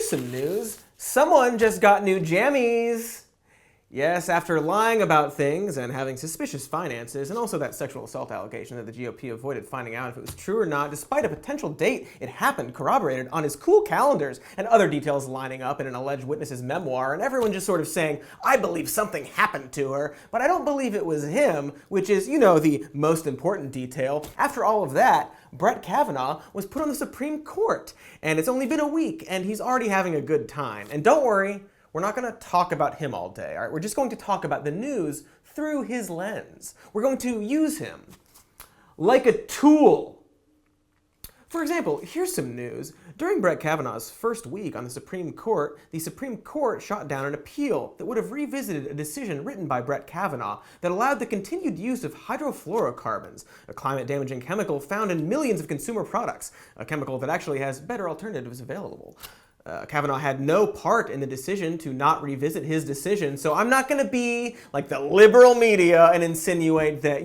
here's some news. Someone just got new jammies. Yes, after lying about things and having suspicious finances, and also that sexual assault allegation that the GOP avoided finding out if it was true or not, despite a potential date it happened corroborated on his cool calendars, and other details lining up in an alleged witness's memoir, and everyone just sort of saying, I believe something happened to her, but I don't believe it was him, which is, the most important detail. After all of that, Brett Kavanaugh was put on the Supreme Court, and it's only been a week, and he's already having a good time. And don't worry, we're not going to talk about him all day, all right? We're just going to talk about the news through his lens. We're going to use him like a tool. For example, here's some news. During Brett Kavanaugh's first week on the Supreme Court shot down an appeal that would have revisited a decision written by Brett Kavanaugh that allowed the continued use of hydrofluorocarbons, a climate-damaging chemical found in millions of consumer products, a chemical that actually has better alternatives available. Kavanaugh had no part in the decision to not revisit his decision, so I'm not going to be like the liberal media and insinuate that,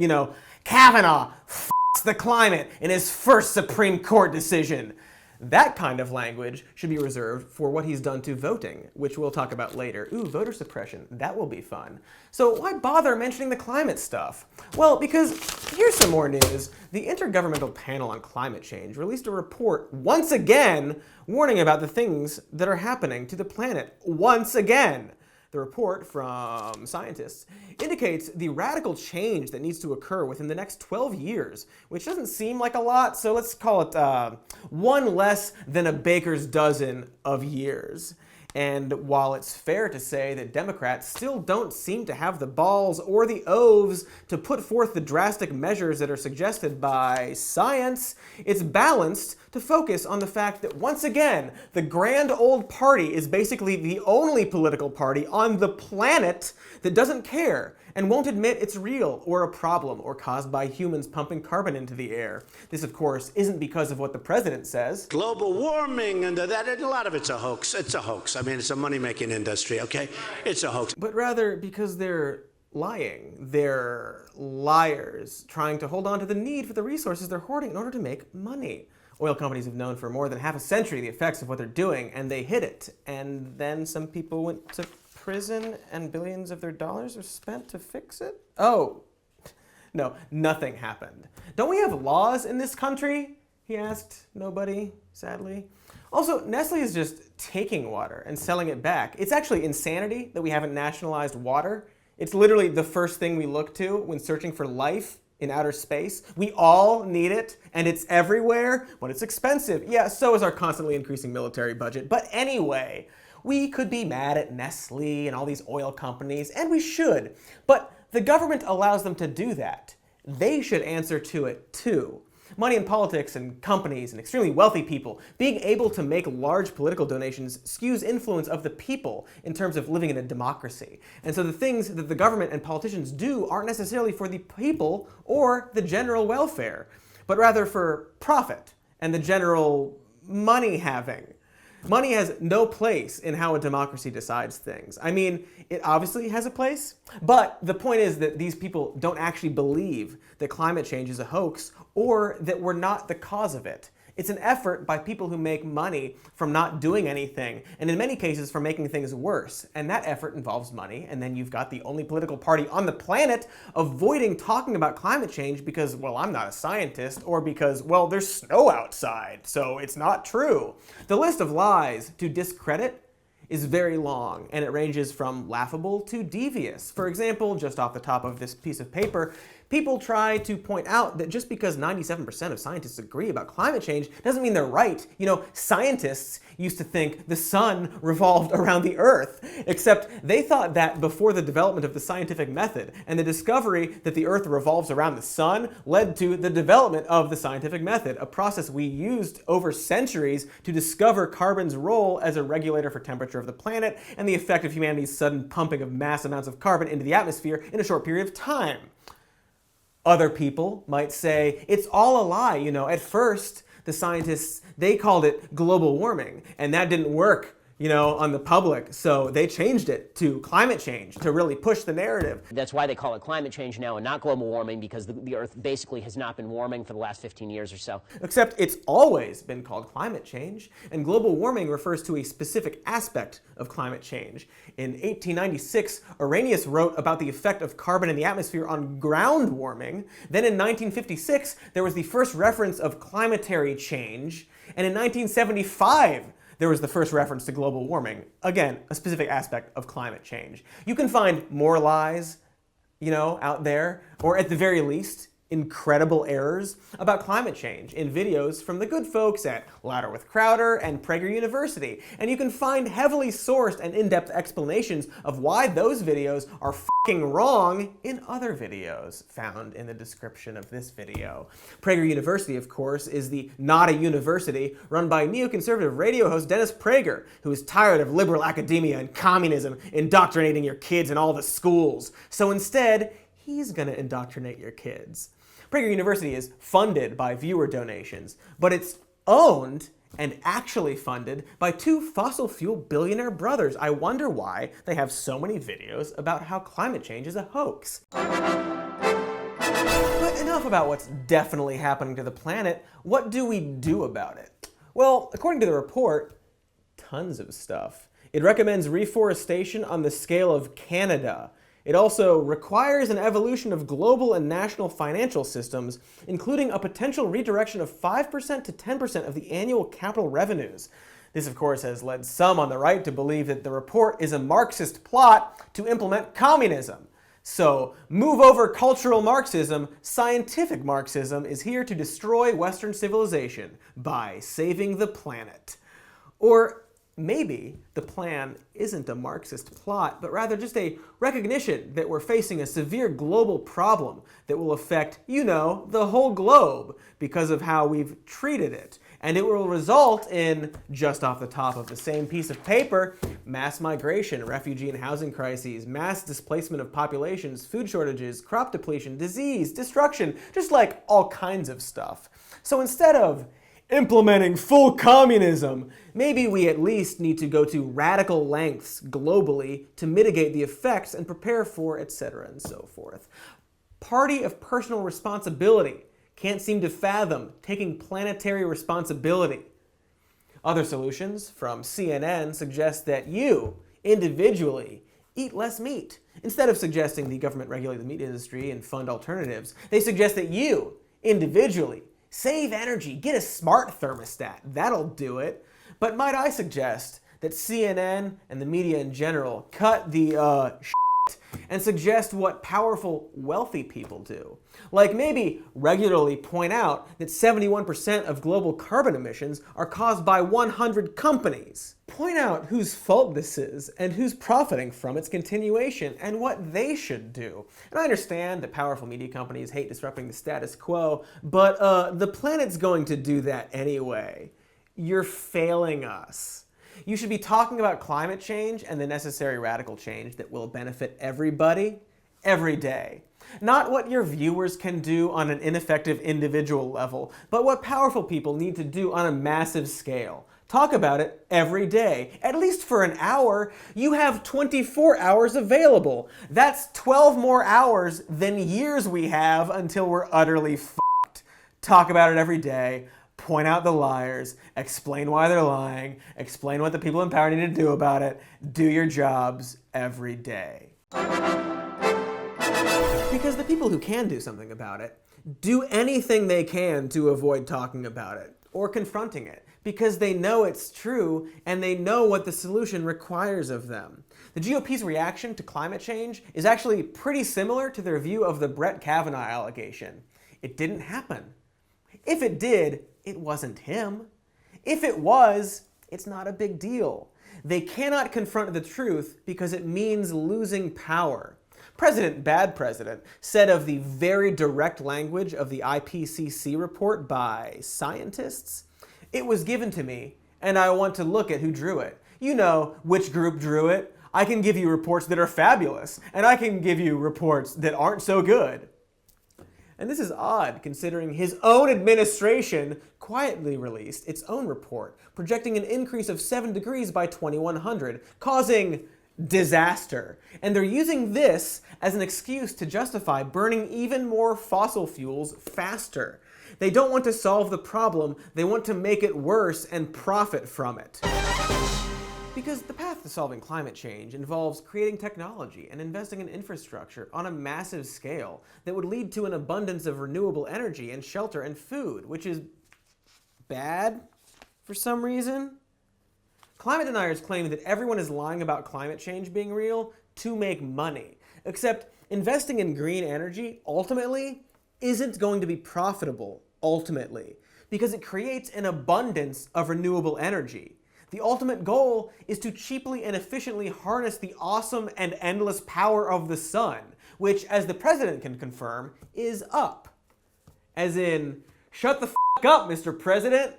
Kavanaugh f***s the climate in his first Supreme Court decision. That kind of language should be reserved for what he's done to voting, which we'll talk about later. Ooh, voter suppression, that will be fun. So why bother mentioning the climate stuff? Well, because here's some more news. The Intergovernmental Panel on Climate Change released a report once again warning about the things that are happening to the planet once again. The report from scientists indicates the radical change that needs to occur within the next 12 years, which doesn't seem like a lot, so let's call it one less than a baker's dozen of years. And while it's fair to say that Democrats still don't seem to have the balls or the oaths to put forth the drastic measures that are suggested by science, it's balanced to focus on the fact that once again, the grand old party is basically the only political party on the planet that doesn't care and won't admit it's real or a problem or caused by humans pumping carbon into the air. This, of course, isn't because of what the president says. Global warming and that, a lot of it's a hoax. It's a hoax. I mean, it's a money-making industry, okay? It's a hoax. But rather because they're lying. They're liars, trying to hold on to the need for the resources they're hoarding in order to make money. Oil companies have known for more than half a century the effects of what they're doing, and they hid it. And then some people went to prison and billions of their dollars are spent to fix it? Oh, no, nothing happened. Don't we have laws in this country? He asked. Nobody, sadly. Also, Nestle is just taking water and selling it back. It's actually insanity that we haven't nationalized water. It's literally the first thing we look to when searching for life in outer space. We all need it, and it's everywhere, but it's expensive. Yeah, so is our constantly increasing military budget. But anyway, we could be mad at Nestle and all these oil companies, and we should. But the government allows them to do that. They should answer to it too. Money in politics and companies and extremely wealthy people being able to make large political donations skews influence of the people in terms of living in a democracy. And so the things that the government and politicians do aren't necessarily for the people or the general welfare, but rather for profit and the general money having. Money has no place in how a democracy decides things. I mean, it obviously has a place, but the point is that these people don't actually believe that climate change is a hoax or that we're not the cause of it. It's an effort by people who make money from not doing anything, and in many cases from making things worse. And that effort involves money, and then you've got the only political party on the planet avoiding talking about climate change because, well, I'm not a scientist, or because, well, there's snow outside, so it's not true. The list of lies to discredit is very long, and it ranges from laughable to devious. For example, just off the top of this piece of paper, people try to point out that just because 97% of scientists agree about climate change doesn't mean they're right. Scientists used to think the sun revolved around the earth, except they thought that before the development of the scientific method, and the discovery that the earth revolves around the sun led to the development of the scientific method, a process we used over centuries to discover carbon's role as a regulator for temperature of the planet and the effect of humanity's sudden pumping of mass amounts of carbon into the atmosphere in a short period of time. Other people might say, it's all a lie. At first, the scientists, they called it global warming, and that didn't work on the public. So they changed it to climate change to really push the narrative. That's why they call it climate change now and not global warming, because the Earth basically has not been warming for the last 15 years or so. Except it's always been called climate change, and global warming refers to a specific aspect of climate change. In 1896, Arrhenius wrote about the effect of carbon in the atmosphere on ground warming. Then in 1956, there was the first reference of climatary change, and in 1975, there was the first reference to global warming. Again, a specific aspect of climate change. You can find more lies, out there, or at the very least, incredible errors about climate change in videos from the good folks at Louder with Crowder and Prager University. And you can find heavily sourced and in-depth explanations of why those videos are f***ing wrong in other videos found in the description of this video. Prager University, of course, is the not a university run by neoconservative radio host Dennis Prager, who is tired of liberal academia and communism indoctrinating your kids in all the schools. So instead, he's gonna indoctrinate your kids. Prager University is funded by viewer donations, but it's owned and actually funded by two fossil fuel billionaire brothers. I wonder why they have so many videos about how climate change is a hoax. But enough about what's definitely happening to the planet. What do we do about it? Well, according to the report, tons of stuff. It recommends reforestation on the scale of Canada. It also requires an evolution of global and national financial systems, including a potential redirection of 5% to 10% of the annual capital revenues. This, of course, has led some on the right to believe that the report is a Marxist plot to implement communism. So, move over cultural Marxism, scientific Marxism is here to destroy Western civilization by saving the planet. Or maybe the plan isn't a Marxist plot, but rather just a recognition that we're facing a severe global problem that will affect, the whole globe because of how we've treated it. And it will result in, just off the top of the same piece of paper, mass migration, refugee and housing crises, mass displacement of populations, food shortages, crop depletion, disease, destruction, just like all kinds of stuff. So instead of implementing full communism, maybe we at least need to go to radical lengths globally to mitigate the effects and prepare for, etc. and so forth. Party of personal responsibility can't seem to fathom taking planetary responsibility. Other solutions from CNN suggest that you, individually, eat less meat. Instead of suggesting the government regulate the meat industry and fund alternatives, they suggest that you, individually, save energy, get a smart thermostat, that'll do it. But might I suggest that CNN and the media in general cut the shit and suggest what powerful, wealthy people do. Like maybe regularly point out that 71% of global carbon emissions are caused by 100 companies. Point out whose fault this is and who's profiting from its continuation and what they should do. And I understand that powerful media companies hate disrupting the status quo, but the planet's going to do that anyway. You're failing us. You should be talking about climate change and the necessary radical change that will benefit everybody, every day. Not what your viewers can do on an ineffective individual level, but what powerful people need to do on a massive scale. Talk about it every day, at least for an hour. You have 24 hours available. That's 12 more hours than years we have until we're utterly f***ed. Talk about it every day. Point out the liars, explain why they're lying, explain what the people in power need to do about it. Do your jobs every day. Because the people who can do something about it do anything they can to avoid talking about it or confronting it, because they know it's true and they know what the solution requires of them. The GOP's reaction to climate change is actually pretty similar to their view of the Brett Kavanaugh allegation. It didn't happen. If it did, it wasn't him. If it was, it's not a big deal. They cannot confront the truth because it means losing power. Bad President, said of the very direct language of the IPCC report by scientists, "It was given to me, and I want to look at who drew it. You know which group drew it. I can give you reports that are fabulous, and I can give you reports that aren't so good." And this is odd, considering his own administration quietly released its own report, projecting an increase of 7 degrees by 2100, causing disaster. And they're using this as an excuse to justify burning even more fossil fuels faster. They don't want to solve the problem, they want to make it worse and profit from it. Because the path to solving climate change involves creating technology and investing in infrastructure on a massive scale that would lead to an abundance of renewable energy and shelter and food, which is bad for some reason. Climate deniers claim that everyone is lying about climate change being real to make money. Except investing in green energy ultimately isn't going to be profitable, ultimately, because it creates an abundance of renewable energy. The ultimate goal is to cheaply and efficiently harness the awesome and endless power of the sun, which, as the president can confirm, is up. As in, shut the f*** up, Mr. President.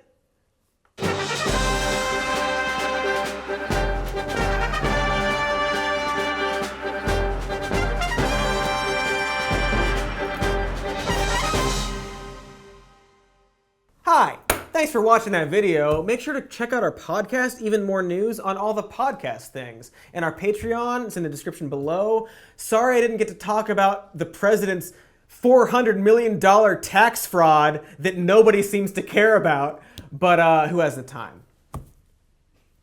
Hi, thanks for watching that video. Make sure to check out our podcast, Even More News, on all the podcast things. And our Patreon, it's in the description below. Sorry I didn't get to talk about the president's $400 million tax fraud that nobody seems to care about, but who has the time?